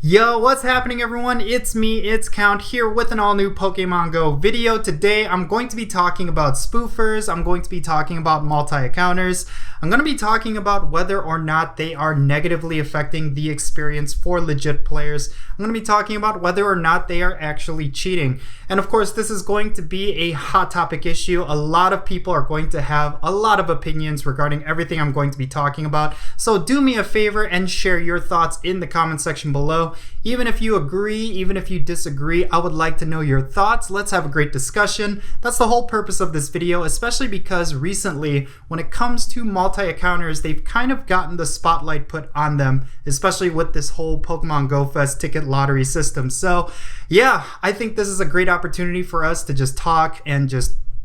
Yo, what's happening everyone? It's me, it's Count, here with an all-new Pokemon Go video. Today I'm going to be talking about spoofers, I'm going to be talking about multi-accounters, I'm going to be talking about whether or not they are negatively affecting the experience for legit players. I'm going to be talking about whether or not they are actually cheating. And of course, this is going to be a hot topic issue. A lot of people are going to have a lot of opinions regarding everything I'm going to be talking about. So do me a favor and share your thoughts in the comment section below. Even if you agree, even if you disagree, I would like to know your thoughts. Let's have a great discussion. That's the whole purpose of this video, especially because recently, when it comes to multi-accounters, they've kind of gotten the spotlight put on them, especially with this whole Pokemon GO Fest ticket lottery system. So yeah, I think this is a great opportunity for us to just talk and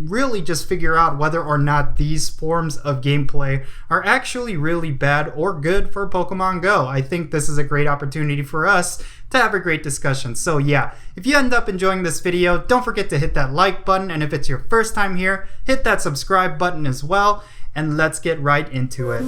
really figure out whether or not these forms of gameplay are actually really bad or good for Pokemon Go. I think this is a great opportunity for us to have a great discussion. So yeah, if you end up enjoying this video, don't forget to hit that like button, and if it's your first time here, hit that subscribe button as well, and let's get right into it.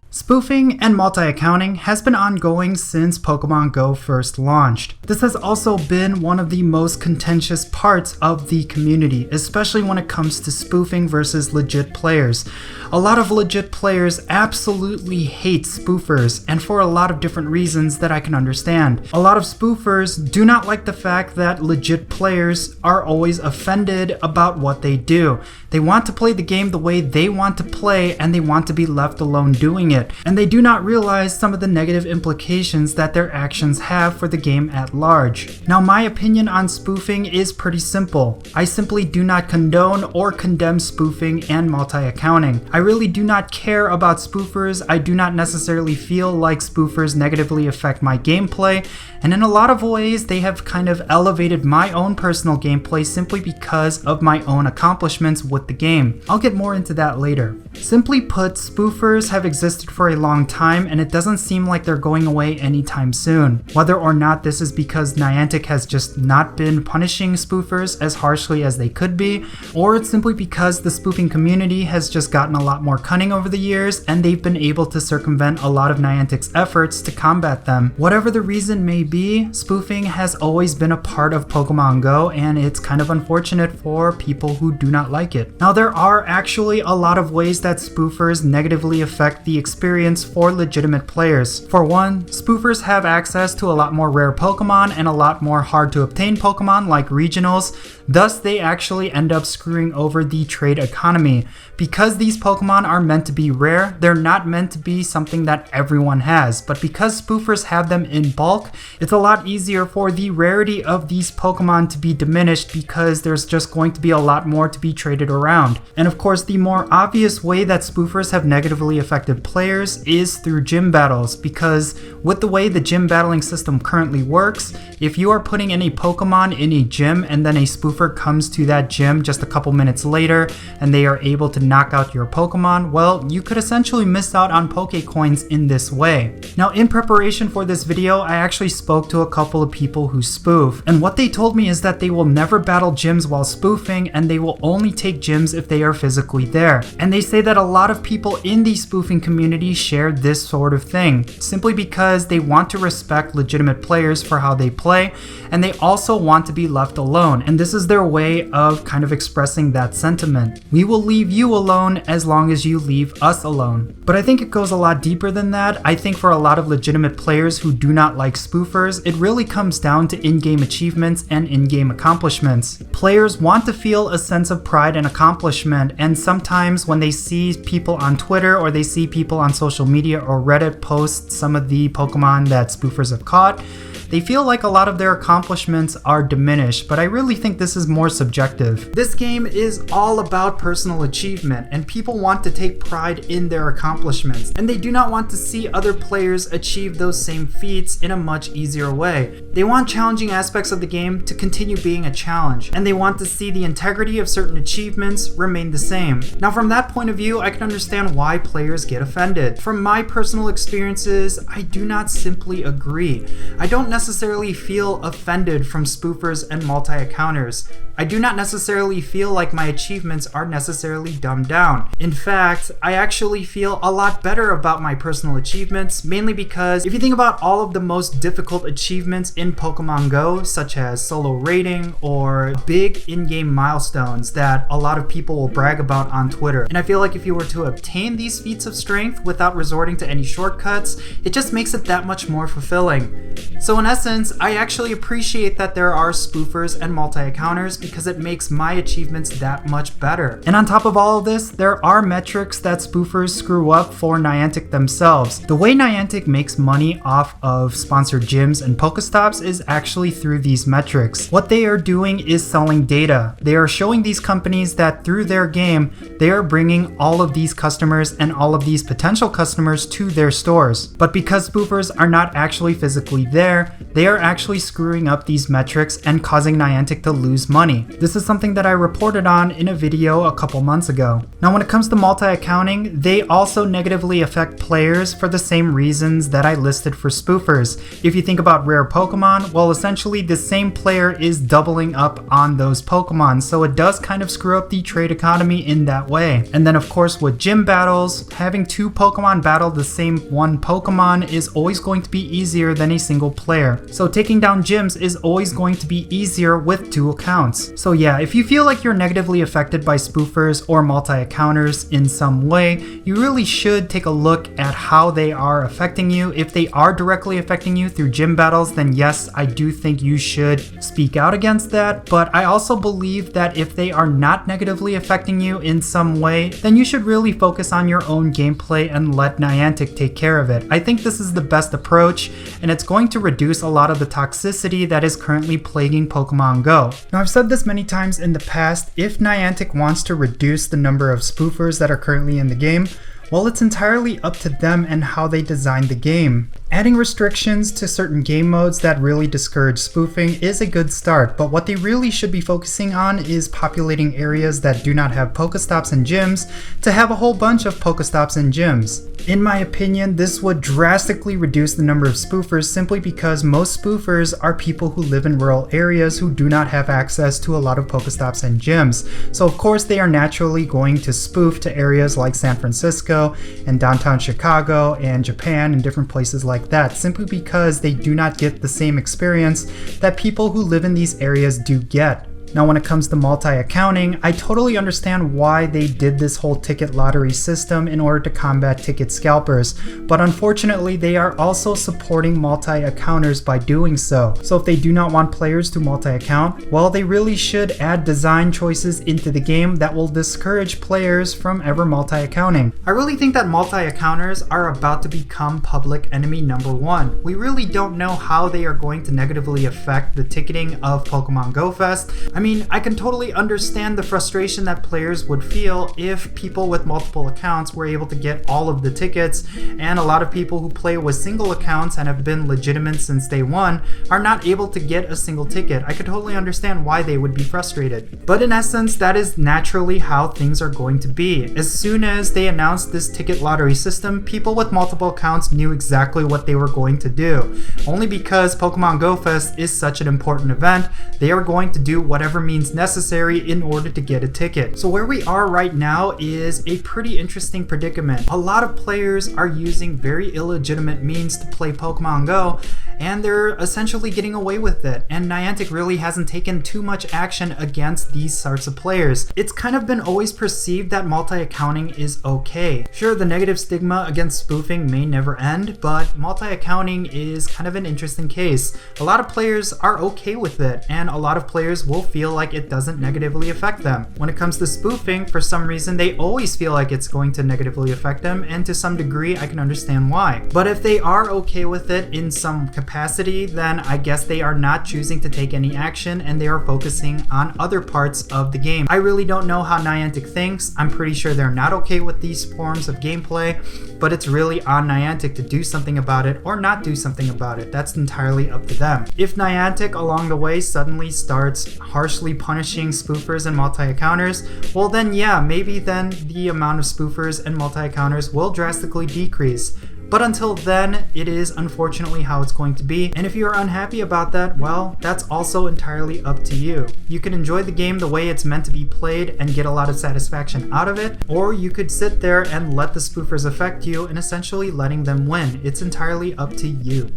Spoofing and multi-accounting has been ongoing since Pokemon Go first launched. This has also been one of the most contentious parts of the community, especially when it comes to spoofing versus legit players. A lot of legit players absolutely hate spoofers, and for a lot of different reasons that I can understand. A lot of spoofers do not like the fact that legit players are always offended about what they do. They want to play the game the way they want to play, and they want to be left alone doing it. And they do not realize some of the negative implications that their actions have for the game at large. Now, my opinion on spoofing is pretty simple. I simply do not condone or condemn spoofing and multi-accounting. I really do not care about spoofers. I do not necessarily feel like spoofers negatively affect my gameplay, and in a lot of ways they have kind of elevated my own personal gameplay simply because of my own accomplishments with the game. I'll get more into that later. Simply put, spoofers have existed for a long time, and it doesn't seem like they're going away anytime soon. Whether or not this is because Niantic has just not been punishing spoofers as harshly as they could be, or it's simply because the spoofing community has just gotten a lot more cunning over the years, and they've been able to circumvent a lot of Niantic's efforts to combat them. Whatever the reason may be, spoofing has always been a part of Pokemon Go, and it's kind of unfortunate for people who do not like it. Now, there are actually a lot of ways that spoofers negatively affect the experience for legitimate players. For one, spoofers have access to a lot more rare Pokemon and a lot more hard to obtain Pokemon like regionals, thus they actually end up screwing over the trade economy. Because these Pokemon are meant to be rare, they're not meant to be something that everyone has, but because spoofers have them in bulk, it's a lot easier for the rarity of these Pokemon to be diminished because there's just going to be a lot more to be traded around. And of course, the more obvious way that spoofers have negatively affected players is through gym battles, because with the way the gym battling system currently works, if you are putting in a Pokemon in a gym and then a spoofer comes to that gym just a couple minutes later and they are able to knock out your Pokemon, well, you could essentially miss out on Pokecoins in this way. Now, in preparation for this video, I actually spoke to a couple of people who spoof, and what they told me is that they will never battle gyms while spoofing, and they will only take gyms if they are physically there. And they say that a lot of people in the spoofing community share this sort of thing, simply because they want to respect legitimate players for how they play, and they also want to be left alone, and this is their way of kind of expressing that sentiment. We will leave you alone as long as you leave us alone. But I think it goes a lot deeper than that. I think for a lot of legitimate players who do not like spoofers, it really comes down to in-game achievements and in-game accomplishments. Players want to feel a sense of pride and accomplishment, and sometimes when they see people on Twitter or they see people on social media or Reddit post some of the Pokemon that spoofers have caught, they feel like a lot of their accomplishments are diminished, but I really think this is more subjective. This game is all about personal achievement, and people want to take pride in their accomplishments, and they do not want to see other players achieve those same feats in a much easier way. They want challenging aspects of the game to continue being a challenge, and they want to see the integrity of certain achievements remain the same. Now, from that point of view, I can understand why players get offended. From my personal experiences, I do not simply agree. I don't necessarily feel offended from spoofers and multi-accounters. I do not necessarily feel like my achievements are necessarily dumbed down. In fact, I actually feel a lot better about my personal achievements, mainly because if you think about all of the most difficult achievements in Pokemon GO, such as solo raiding or big in-game milestones that a lot of people will brag about on Twitter, and I feel like if you were to obtain these feats of strength without resorting to any shortcuts, it just makes it that much more fulfilling. So in essence, I actually appreciate that there are spoofers and multi-accounters because it makes my achievements that much better. And on top of all of this, there are metrics that spoofers screw up for Niantic themselves. The way Niantic makes money off of sponsored gyms and Pokestops is actually through these metrics. What they are doing is selling data. They are showing these companies that through their game, they are bringing all of these customers and all of these potential customers to their stores. But because spoofers are not actually physically there, they are actually screwing up these metrics and causing Niantic to lose money. This is something that I reported on in a video a couple months ago. Now, when it comes to multi-accounting, they also negatively affect players for the same reasons that I listed for spoofers. If you think about rare Pokemon, well, essentially the same player is doubling up on those Pokemon, so it does kind of screw up the trade economy in that way. And then of course with gym battles, having two Pokemon battle the same one Pokemon is always going to be easier than a single player. So taking down gyms is always going to be easier with two accounts. So yeah, if you feel like you're negatively affected by spoofers or multi-accounters in some way, you really should take a look at how they are affecting you. If they are directly affecting you through gym battles, then yes, I do think you should speak out against that. But I also believe that if they are not negatively affecting you in some way, then you should really focus on your own gameplay and let Niantic take care of it. I think this is the best approach, and it's going to reduce a lot of the toxicity that is currently plaguing Pokemon GO. Now, I've said this many times in the past, if Niantic wants to reduce the number of spoofers that are currently in the game, well, it's entirely up to them and how they design the game. Adding restrictions to certain game modes that really discourage spoofing is a good start, but what they really should be focusing on is populating areas that do not have Pokestops and gyms to have a whole bunch of Pokestops and gyms. In my opinion, this would drastically reduce the number of spoofers simply because most spoofers are people who live in rural areas who do not have access to a lot of Pokestops and gyms. So of course they are naturally going to spoof to areas like San Francisco and downtown Chicago and Japan and different places like that, simply because they do not get the same experience that people who live in these areas do get. Now, when it comes to multi-accounting, I totally understand why they did this whole ticket lottery system in order to combat ticket scalpers, but unfortunately they are also supporting multi-accounters by doing so. So if they do not want players to multi-account, well, they really should add design choices into the game that will discourage players from ever multi-accounting. I really think that multi-accounters are about to become public enemy number one. We really don't know how they are going to negatively affect the ticketing of Pokemon GO Fest. I can totally understand the frustration that players would feel if people with multiple accounts were able to get all of the tickets, and a lot of people who play with single accounts and have been legitimate since day one are not able to get a single ticket. I could totally understand why they would be frustrated. But in essence, that is naturally how things are going to be. As soon as they announced this ticket lottery system, people with multiple accounts knew exactly what they were going to do. Only because Pokemon GO Fest is such an important event, they are going to do whatever means necessary in order to get a ticket. So where we are right now is a pretty interesting predicament. A lot of players are using very illegitimate means to play Pokemon GO, and they're essentially getting away with it. And Niantic really hasn't taken too much action against these sorts of players. It's kind of been always perceived that multi-accounting is okay. Sure, the negative stigma against spoofing may never end, but multi-accounting is kind of an interesting case. A lot of players are okay with it, and a lot of players will feel like it doesn't negatively affect them. When it comes to spoofing, for some reason, they always feel like it's going to negatively affect them, and to some degree, I can understand why. But if they are okay with it in some capacity, capacity, then I guess they are not choosing to take any action and they are focusing on other parts of the game. I really don't know how Niantic thinks. I'm pretty sure they're not okay with these forms of gameplay, but it's really on Niantic to do something about it or not do something about it. That's entirely up to them. If Niantic along the way suddenly starts harshly punishing spoofers and multi-accounters, well then yeah, maybe then the amount of spoofers and multi-accounters will drastically decrease. But until then, it is unfortunately how it's going to be. And if you are unhappy about that, well, that's also entirely up to you. You can enjoy the game the way it's meant to be played and get a lot of satisfaction out of it, or you could sit there and let the spoofers affect you and essentially letting them win. It's entirely up to you.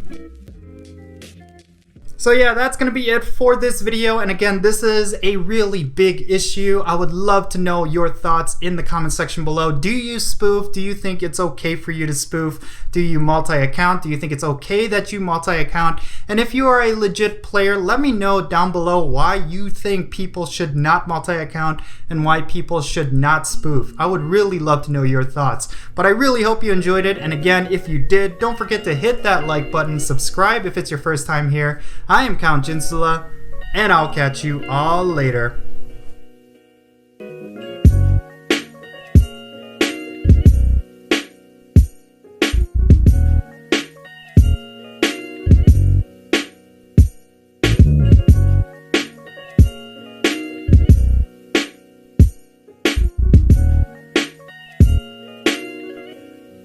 So yeah, that's going to be it for this video. And again, this is a really big issue. I would love to know your thoughts in the comment section below. Do you spoof? Do you think it's okay for you to spoof? Do you multi-account? Do you think it's okay that you multi-account? And if you are a legit player, let me know down below why you think people should not multi-account and why people should not spoof. I would really love to know your thoughts. But I really hope you enjoyed it. And again, if you did, don't forget to hit that like button, subscribe if it's your first time here. I am Count Jinsula, and I'll catch you all later.